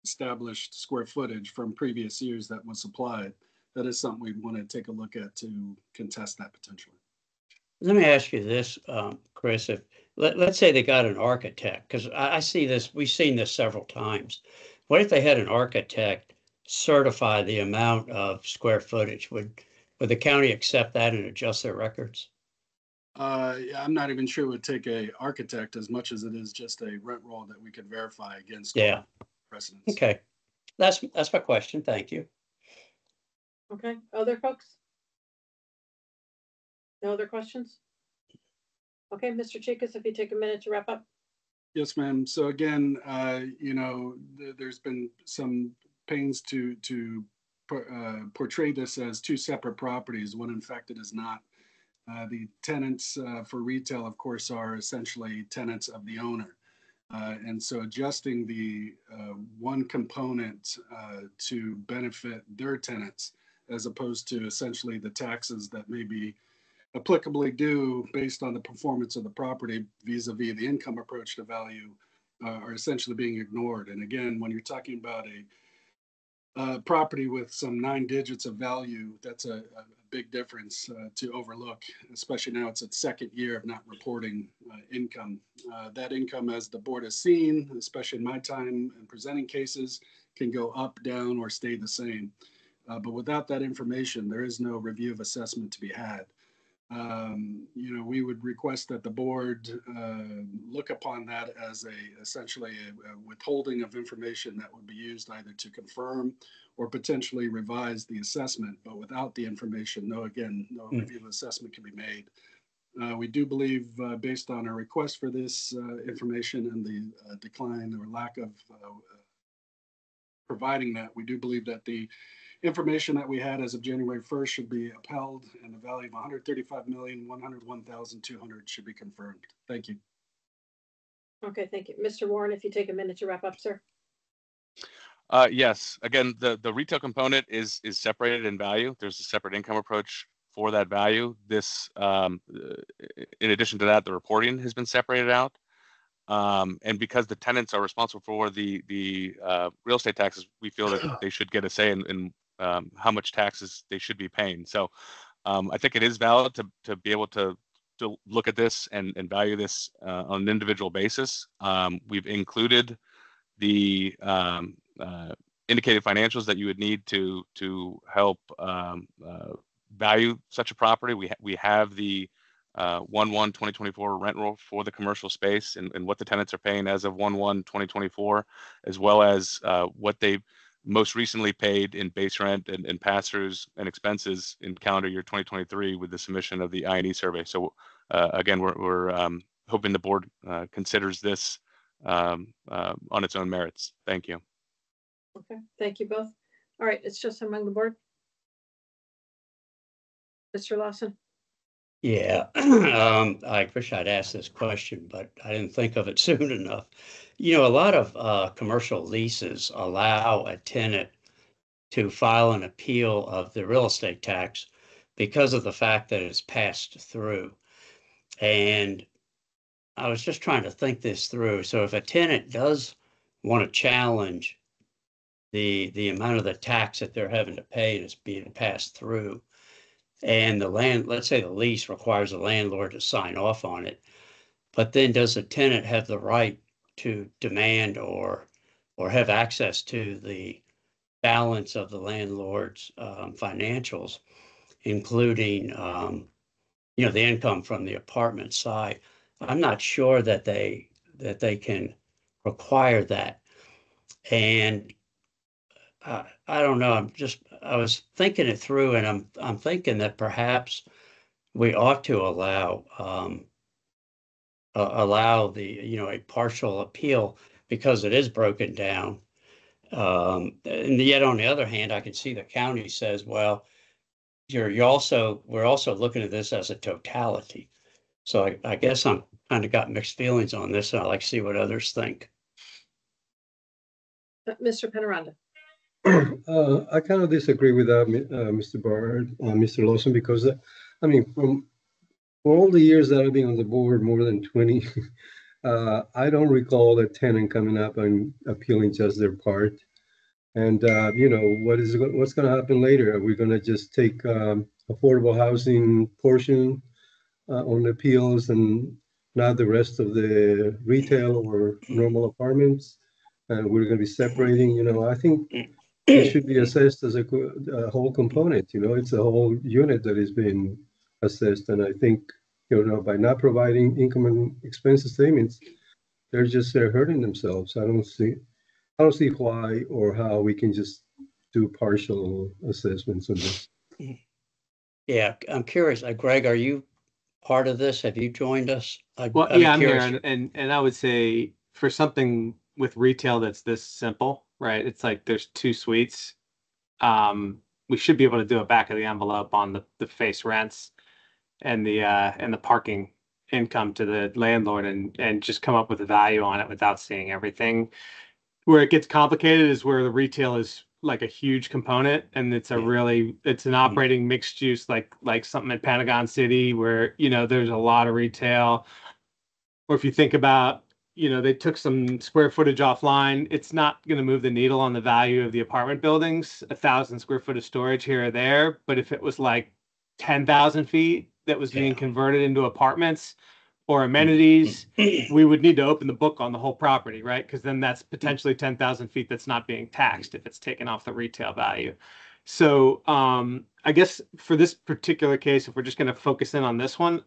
established square footage from previous years that was supplied, that is something we'd want to take a look at to contest that potentially. Let me ask you this, Chris, if let's say they got an architect, because I see this, we've seen this several times. What if they had an architect certify the amount of square footage? Would the county accept that and adjust their records? I'm not even sure it would take a architect as much as it is just a rent roll that we could verify against. Yeah. Precedents. Okay. That's my question. Thank you. Okay, other folks? No other questions? Okay, Mr. Chicas, if you take a minute to wrap up. Yes, ma'am. So again, there's been some pains to portray this as two separate properties, when in fact it is not. The tenants for retail, of course, are essentially tenants of the owner. And so adjusting the one component to benefit their tenants, as opposed to essentially the taxes that may be applicably due based on the performance of the property vis-a-vis the income approach to value, are essentially being ignored. And again, when you're talking about a property with some 9 digits of value, that's a big difference to overlook, especially now it's its second year of not reporting income. That income, as the board has seen, especially in my time in presenting cases, can go up, down, or stay the same. But without that information, there is no review of assessment to be had. We would request that the board look upon that as essentially a withholding of information that would be used either to confirm or potentially revise the assessment. But without the information, no review of assessment can be made. We do believe, based on our request for this information and the decline or lack of providing that, we do believe that the information that we had as of January 1st should be upheld, and the value of $135,101,200 should be confirmed. Thank you. Okay, thank you. Mr. Warren, if you take a minute to wrap up, sir. Yes. Again, the retail component is separated in value. There's a separate income approach for that value. This, in addition to that, the reporting has been separated out. And because the tenants are responsible for the real estate taxes, we feel that they should get a say in how much taxes they should be paying. So I think it is valid to be able to look at this and value this on an individual basis. We've included the indicated financials that you would need to help value such a property. We have the 1/1/2024 rent roll for the commercial space and what the tenants are paying as of 1/1/2024, as well as what they most recently paid in base rent and pass-throughs and expenses in calendar year 2023 with the submission of the I&E survey. So again, we're hoping the board considers this on its own merits. Thank you. Okay, thank you both. All right, it's just among the board. Mr. Lawson? Yeah, I wish I'd asked this question, but I didn't think of it soon enough. You know, a lot of commercial leases allow a tenant to file an appeal of the real estate tax because of the fact that it's passed through. And I was just trying to think this through. So if a tenant does want to challenge the amount of the tax that they're having to pay and it's being passed through, and let's say the lease requires the landlord to sign off on it, but then does the tenant have the right to demand or have access to the balance of the landlord's financials, including the income from the apartment side? I'm not sure that they can require that. And I don't know. I was thinking it through, and I'm thinking that perhaps we ought to allow the a partial appeal because it is broken down. And yet on the other hand, I can see the county says, well, we're also looking at this as a totality. So I guess I'm kind of got mixed feelings on this, and I like to see what others think. Mr. Penaranda? I kind of disagree with that, Mr. Bard, Mr. Lawson, because I mean, for all the years that I've been on the board, more than 20, I don't recall a tenant coming up and appealing just their part. And what's going to happen later? Are we going to just take affordable housing portion on appeals and not the rest of the retail or normal apartments? And we're going to be separating. I think it should be assessed as a whole component. It's a whole unit that is being assessed. And I think, by not providing income and expense statements, they're just hurting themselves. I don't see why or how we can just do partial assessments of this. Yeah, I'm curious. Greg, are you part of this? Have you joined us? I'm here, and I would say for something with retail that's this simple, right? It's like there's 2 suites. We should be able to do a back of the envelope on the face rents and the parking income to the landlord and just come up with a value on it without seeing everything. Where it gets complicated is where the retail is like a huge component, and it's an operating mixed use, like something in Pentagon City where, there's a lot of retail. Or if you think about, they took some square footage offline, it's not going to move the needle on the value of the apartment buildings, 1,000 square foot of storage here or there. But if it was like 10,000 feet that was being converted into apartments or amenities, we would need to open the book on the whole property, right? Because then that's potentially 10,000 feet that's not being taxed if it's taken off the retail value. So I guess for this particular case, if we're just going to focus in on this one,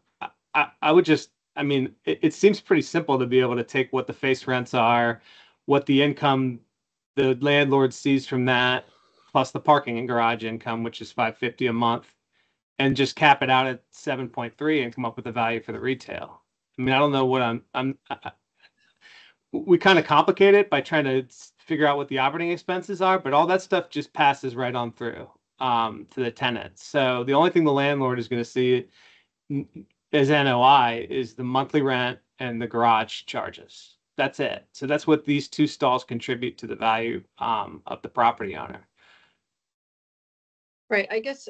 I would just, it seems pretty simple to be able to take what the face rents are, what the income the landlord sees from that, plus the parking and garage income, which is $550 a month, and just cap it out at 7.3 and come up with a value for the retail. I don't know what we kind of complicate it by trying to figure out what the operating expenses are, but all that stuff just passes right on through to the tenant. So the only thing the landlord is going to see as NOI is the monthly rent and the garage charges. That's it. So that's what these 2 stalls contribute to the value of the property owner. Right. I guess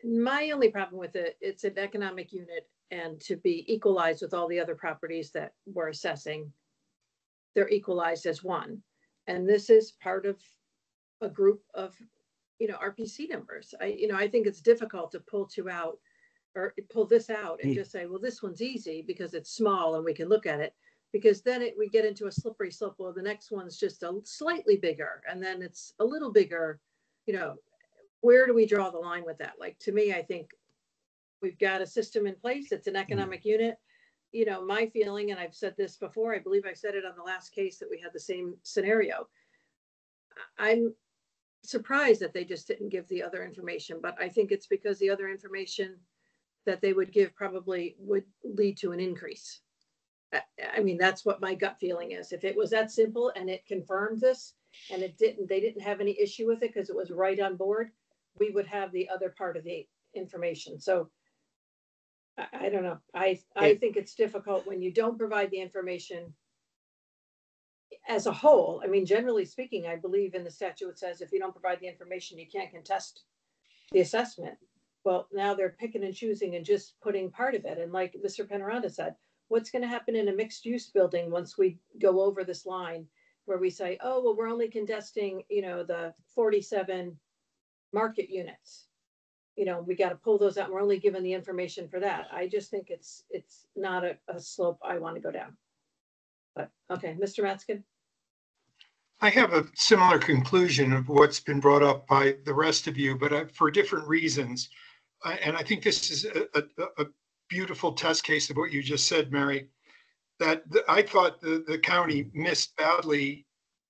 my only problem with it's an economic unit and to be equalized with all the other properties that we're assessing. They're equalized as one. And this is part of a group of, RPC numbers. I think it's difficult to pull this out and just say, well, this one's easy because it's small and we can look at it, because then we get into a slippery slope. Well, the next one's just a slightly bigger, and then it's a little bigger. Where do we draw the line with that? Like, to me, I think we've got a system in place. It's an economic unit. My feeling, and I've said this before, I believe I said it on the last case that we had the same scenario. I'm surprised that they just didn't give the other information, but I think it's because the other information that they would give probably would lead to an increase. I mean, that's what my gut feeling is. If it was that simple and it confirmed this, and they didn't have any issue with it because it was right on board, we would have the other part of the information. So I don't know. I think it's difficult when you don't provide the information as a whole. I mean, generally speaking, I believe in the statute, it says if you don't provide the information, you can't contest the assessment. Well, now they're picking and choosing and just putting part of it. And like Mr. Penaranda said, what's going to happen in a mixed use building once we go over this line where we say, oh, well, we're only contesting, the 47 market units. We got to pull those out. We're only given the information for that. I just think it's not a slope I want to go down. But okay, Mr. Matskin. I have a similar conclusion of what's been brought up by the rest of you, but for different reasons. And I think this is a beautiful test case of what you just said, Mary, that I thought the county missed badly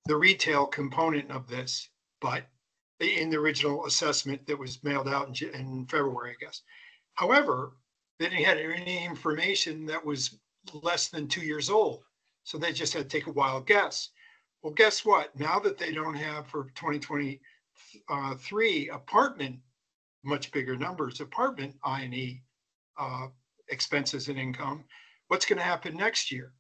the retail component of this, but in the original assessment that was mailed out in February, I guess. However, they didn't have any information that was less than 2 years old. So they just had to take a wild guess. Well, guess what? Now that they don't have for 2023 apartment, much bigger numbers, apartment I&E expenses and income, what's going to happen next year?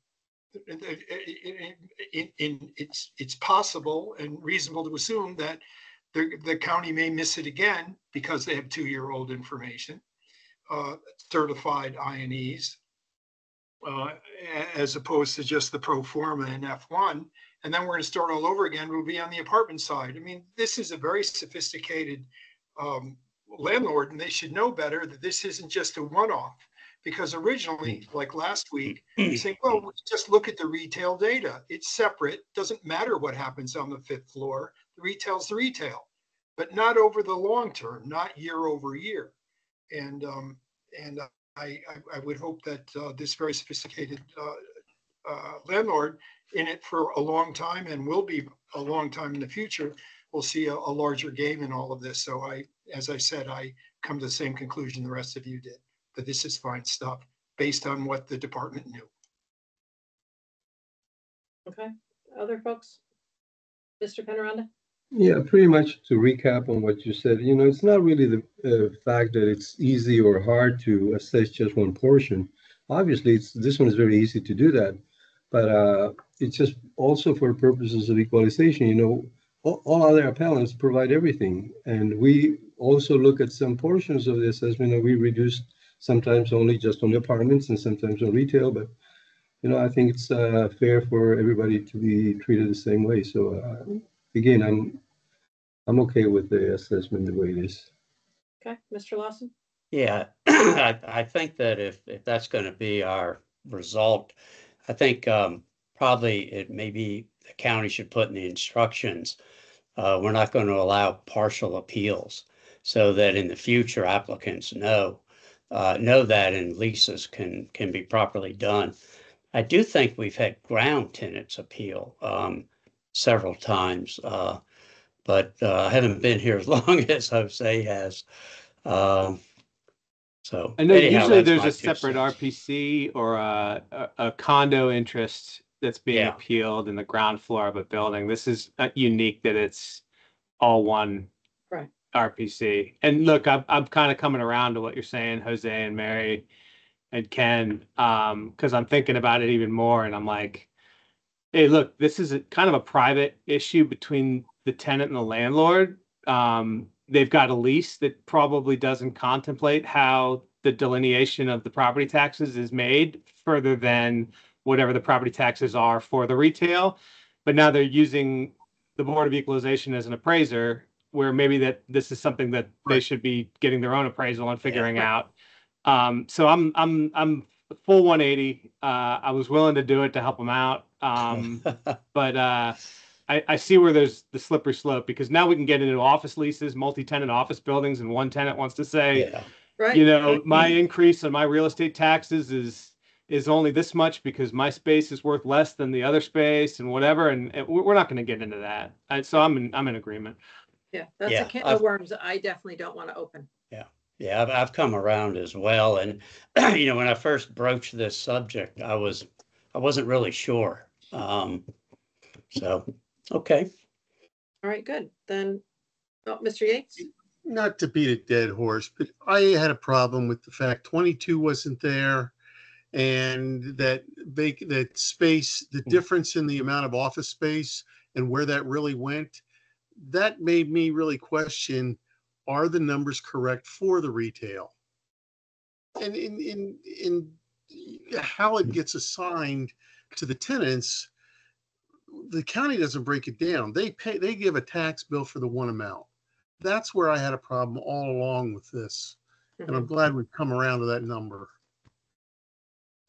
It's possible and reasonable to assume that the county may miss it again because they have 2-year-old information, certified I&Es, as opposed to just the pro forma in F1. And then we're going to start all over again. We'll be on the apartment side. I mean, this is a very sophisticated landlord, and they should know better that this isn't just a one-off. Because originally, like last week, you say, well, just look at the retail data. It's separate. Doesn't matter what happens on the 5th floor. The retail's the retail, but not over the long term, not year over year. And I would hope that this very sophisticated landlord in it for a long time and will be a long time in the future, will see a larger game in all of this. So as I said, I come to the same conclusion the rest of you did, that this is fine stuff based on what the department knew. Okay, other folks? Mr. Penaranda? Yeah, pretty much to recap on what you said, it's not really the fact that it's easy or hard to assess just one portion. Obviously, this one is very easy to do that, but it's just also for purposes of equalization. All other appellants provide everything, and we also look at some portions of the assessment, and we reduce sometimes only just on the apartments and sometimes on retail, but I think it's fair for everybody to be treated the same way. So again, I'm okay with the assessment the way it is. Okay, Mr. Lawson? Yeah, I think that if that's going to be our result, I think probably it maybe the county should put in the instructions, we're not going to allow partial appeals, so that in the future applicants know that and leases can be properly done. I do think we've had ground tenants appeal several times, but I haven't been here as long as Jose has. So I know anyhow, usually that's there's my a 2 separate cents. RPC or a condo interest that's being Yeah. appealed in the ground floor of a building. This is unique that it's all one Right. RPC. And look, I'm kind of coming around to what you're saying, Jose and Mary and Ken, because I'm thinking about it even more, and I'm like, hey, look, this is kind of a private issue between the tenant and the landlord. They've got a lease that probably doesn't contemplate how the delineation of the property taxes is made further than whatever the property taxes are for the retail. But now they're using the Board of Equalization as an appraiser, where maybe that this is something that they should be getting their own appraisal and figuring out. So I'm full 180. I was willing to do it to help them out. But I see where there's the slippery slope, because now we can get into office leases, multi-tenant office buildings, and one tenant wants to say, Yeah. Right. you know, my increase on my real estate taxes is only this much because my space is worth less than the other space and whatever, and we're not going to get into that. So I'm in agreement. Yeah, that's Yeah, a can of worms I definitely don't want to open. Yeah, I've come around as well. And, you know, when I first broached this subject, I wasn't really sure. So, okay. All right, good. Then, oh, Mr. Yates? Not to beat a dead horse, but I had a problem with the fact 22 wasn't there, and that space, the difference in the amount of office space and where that really went, that made me really question, are the numbers correct for the retail? And in how it gets assigned to the tenants, the county doesn't break it down. They give a tax bill for the one amount. That's where I had a problem all along with this. And I'm glad we've come around to that number.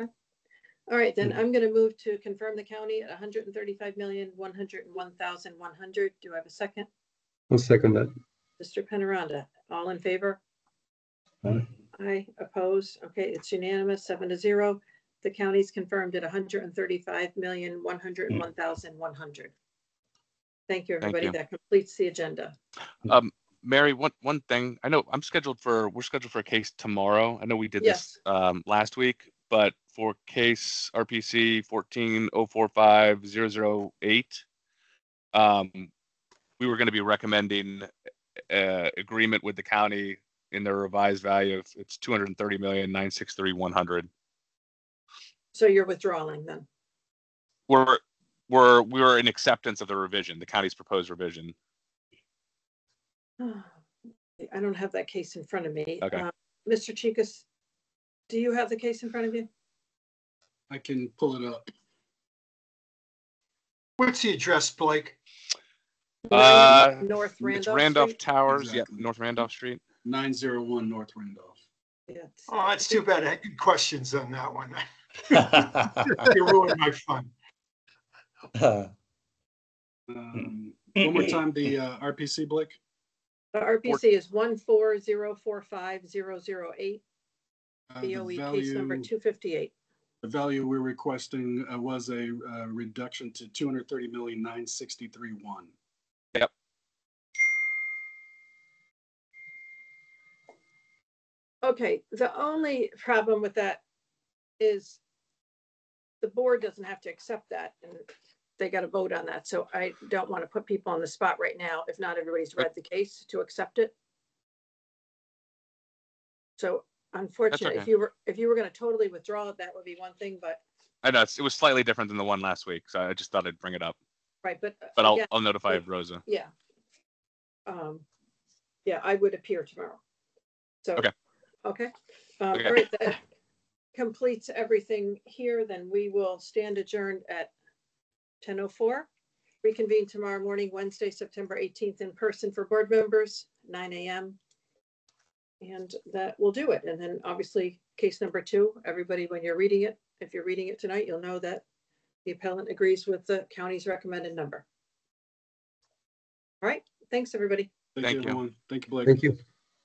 All right, then I'm going to move to confirm the county at 135,101,100. Do I have a second? I'll second that. Mr. Penaranda, all in favor? Aye. Aye, oppose. Okay, it's unanimous, 7-0. The county's confirmed at 135,101,100. Thank you, everybody. you. That completes the agenda. Mary, one thing. I know we're scheduled for a case tomorrow. I know we did Yes. this last week, but for case RPC 14045-008, we were going to be recommending agreement with the county in their revised value of it's 230,963,100. So you're withdrawing then? We were in acceptance of the revision, the county's proposed revision. I don't have that case in front of me. Okay. Mr. Chikas, do you have the case in front of you? I can pull it up. What's the address, Blake? North Randolph It's Randolph Street? Towers. Exactly. Yep, North Randolph Street. 901 North Randolph. Yeah, Oh, that's too bad. I had good questions on that one. You ruined my fun. One more time, the RPC, Blake. The RPC is 14045,008. BOE case number 258. The value we're requesting was a reduction to 230,963,100. Yep. Okay, the only problem with that is the board doesn't have to accept that, and they got to vote on that. So I don't want to put people on the spot right now if not everybody's read the case to accept it. So unfortunately, okay. if you were going to totally withdraw it, that would be one thing, but I know it was slightly different than the one last week, so I just thought I'd bring it up. right, but But I'll again, notify Rosa. yeah. Yeah, I would appear tomorrow. So Okay. Okay. Okay. All right, that completes everything here. Then we will stand adjourned at 10:04. Reconvene tomorrow morning, Wednesday, September 18th, in person for board members, 9 a.m. And that will do it. And then obviously case number 2, everybody, when you're reading it, if you're reading it tonight, you'll know that the appellant agrees with the county's recommended number. All right. Thanks, everybody. Thank you, everyone. Thank you, Blake. Thank you.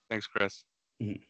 Thanks, Chris. Mhm.